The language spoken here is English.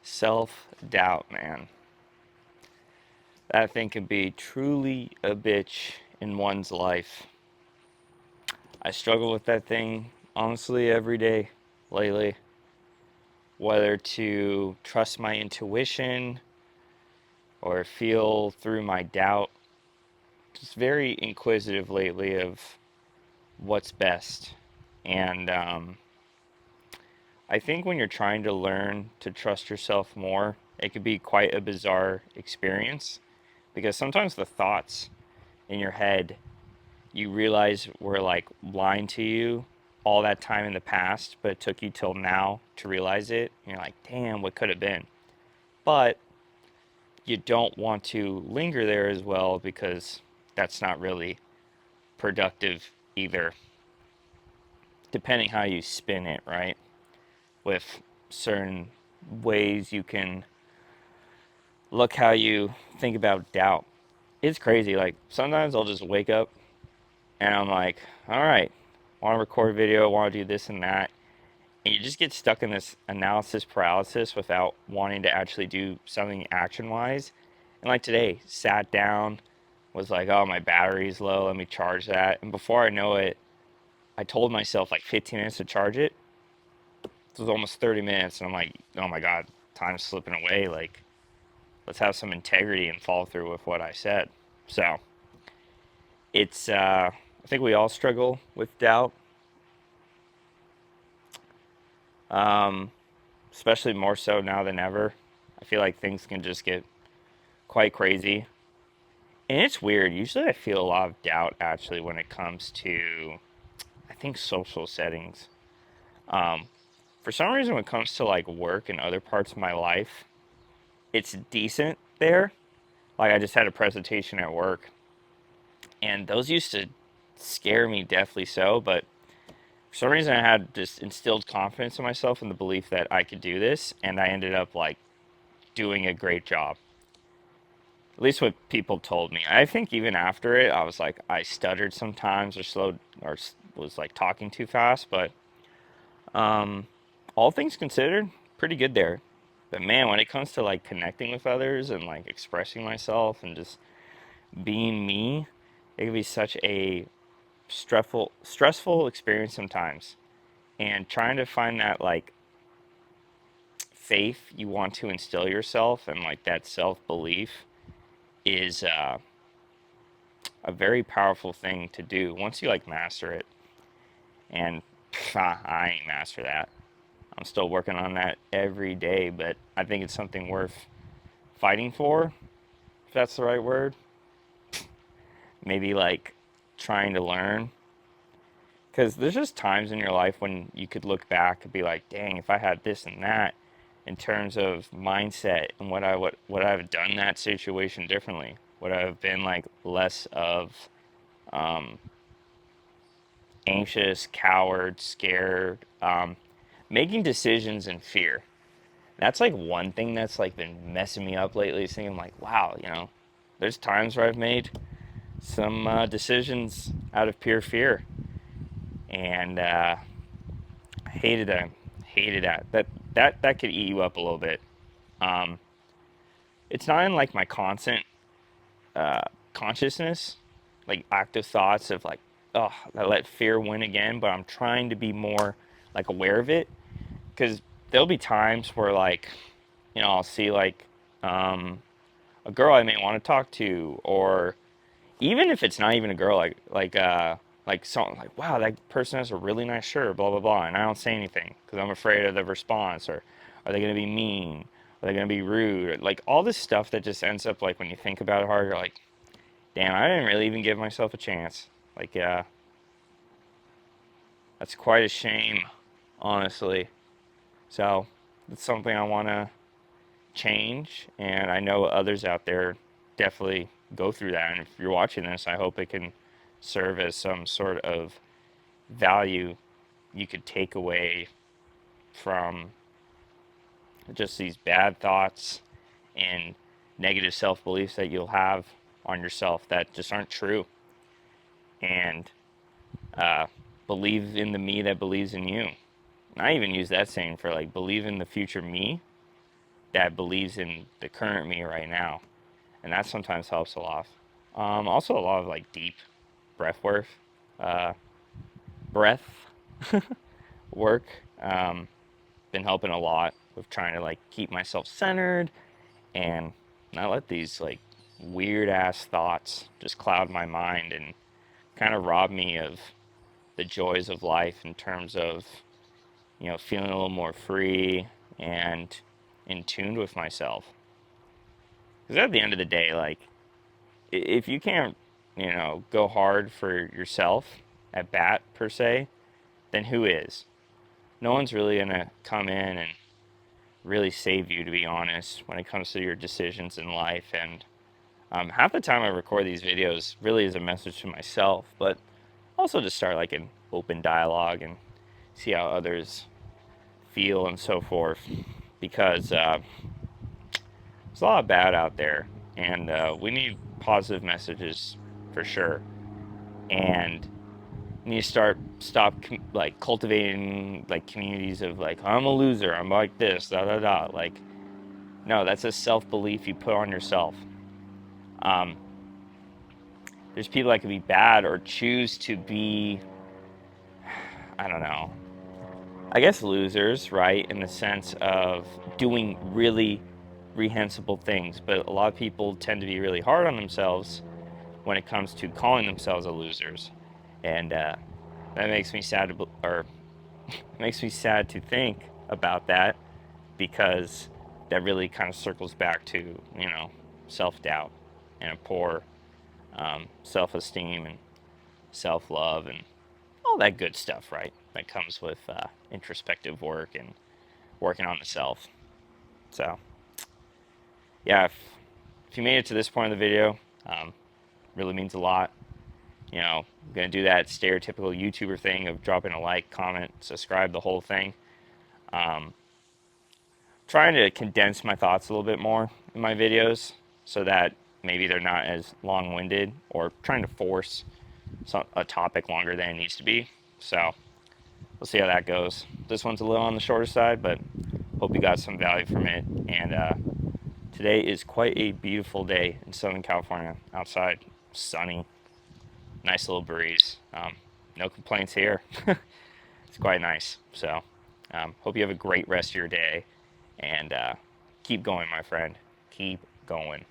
Self-doubt, man. That thing can be truly a bitch in one's life. I struggle with that thing honestly every day lately. Whether to trust my intuition or feel through my doubt. Just very inquisitive lately of what's best. And I think when you're trying to learn to trust yourself more, it could be quite a bizarre experience because sometimes the thoughts in your head you realize were like lying to you all that time in the past, but it took you till now to realize it. And you're like, damn, what could have been? But you don't want to linger there as well because that's not really productive either, depending how you spin it, right? With certain ways you can look how you think about doubt. It's crazy. Like sometimes I'll just wake up and I'm like, all right, I want to record a video, I want to do this and that. And you just get stuck in this analysis paralysis without wanting to actually do something action wise. And like today, sat down, was like, oh, my battery's low, let me charge that. And before I know it, I told myself like 15 minutes to charge it. It was almost 30 minutes. And I'm like, oh my God, time's slipping away. Like, let's have some integrity and follow through with what I said. So I think we all struggle with doubt, um, especially more so now than ever. I feel like things can just get quite crazy. And it's weird. Usually I feel a lot of doubt actually when it comes to, I think, social settings. Um, for some reason, when it comes to like work and other parts of my life, it's decent there. Like I just had a presentation at work, and those used to scare me deathly so, but for some reason I had just instilled confidence in myself and the belief that I could do this, and I ended up like doing a great job. At least what people told me. I think even after it, I was like, I stuttered sometimes or slowed or was like talking too fast, but um, all things considered, pretty good there. But man, when it comes to like connecting with others and like expressing myself and just being me, it can be such a stressful experience sometimes. And trying to find that like faith you want to instill yourself and like that self belief is a very powerful thing to do once you like master it. And I ain't master that. I'm still working on that every day, but I think it's something worth fighting for, if that's the right word. Maybe like trying to learn. Because there's just times in your life when you could look back and be like, dang, if I had this and that in terms of mindset and what I have done that situation differently, would I have been like less of um, anxious, coward, scared, making decisions in fear. That's like one thing that's like been messing me up lately. Is thinking like, wow, there's times where I've made some decisions out of pure fear, and I hated that. Hated that. That could eat you up a little bit. Um, it's not in like my constant uh, consciousness, like active thoughts of like, oh, I let fear win again. But I'm trying to be more like aware of it because there'll be times where like, I'll see like um, a girl I may want to talk to, or even if it's not even a girl, like something like, wow, that person has a really nice shirt, blah blah blah, and I don't say anything because I'm afraid of the response, or are they gonna be mean? Are they gonna be rude? Like all this stuff that just ends up like when you think about it hard, you're like, damn, I didn't really even give myself a chance. Like, that's quite a shame, honestly. So it's something I want to change, and I know others out there definitely go through that. And if you're watching this, I hope it can serve as some sort of value you could take away from just these bad thoughts and negative self beliefs that you'll have on yourself that just aren't true. And uh, believe in the me that believes in you. And I even use that saying for like believe in the future me. that believes in the current me right now, and that sometimes helps a lot. Also, a lot of like deep breath work, uh, breath work. Been helping a lot with trying to like keep myself centered and not let these like weird ass thoughts just cloud my mind and kind of rob me of the joys of life in terms of, feeling a little more free and in tune with myself. Because at the end of the day, like, if you can't, go hard for yourself at bat per se, then who is? No one's really gonna come in and really save you, to be honest, when it comes to your decisions in life. And half the time I record these videos really is a message to myself, but also to start like an open dialogue and see how others feel and so forth. Because there's a lot of bad out there, and we need positive messages for sure. And you need to stop like cultivating like communities of like, I'm a loser, I'm like this, da da da. Like, no, that's a self belief you put on yourself. Um, there's people that can be bad or choose to be, I don't know, I guess losers, right? In the sense of doing really reprehensible things, but a lot of people tend to be really hard on themselves when it comes to calling themselves a losers, and that makes me sad to, or makes me sad to think about that, because that really kind of circles back to, self-doubt and a poor self-esteem and self-love and all that good stuff, right? That comes with introspective work and working on the self. So, yeah, if you made it to this point of the video, really means a lot. I'm gonna do that stereotypical YouTuber thing of dropping a like, comment, subscribe, the whole thing. Um, Trying to condense my thoughts a little bit more in my videos so that maybe they're not as long-winded, or trying to force a topic longer than it needs to be. So we'll see how that goes. This one's a little on the shorter side, but hope you got some value from it. And today is quite a beautiful day in Southern California. Outside, sunny, nice little breeze. No complaints here. It's quite nice. So hope you have a great rest of your day, and keep going, my friend. Keep going.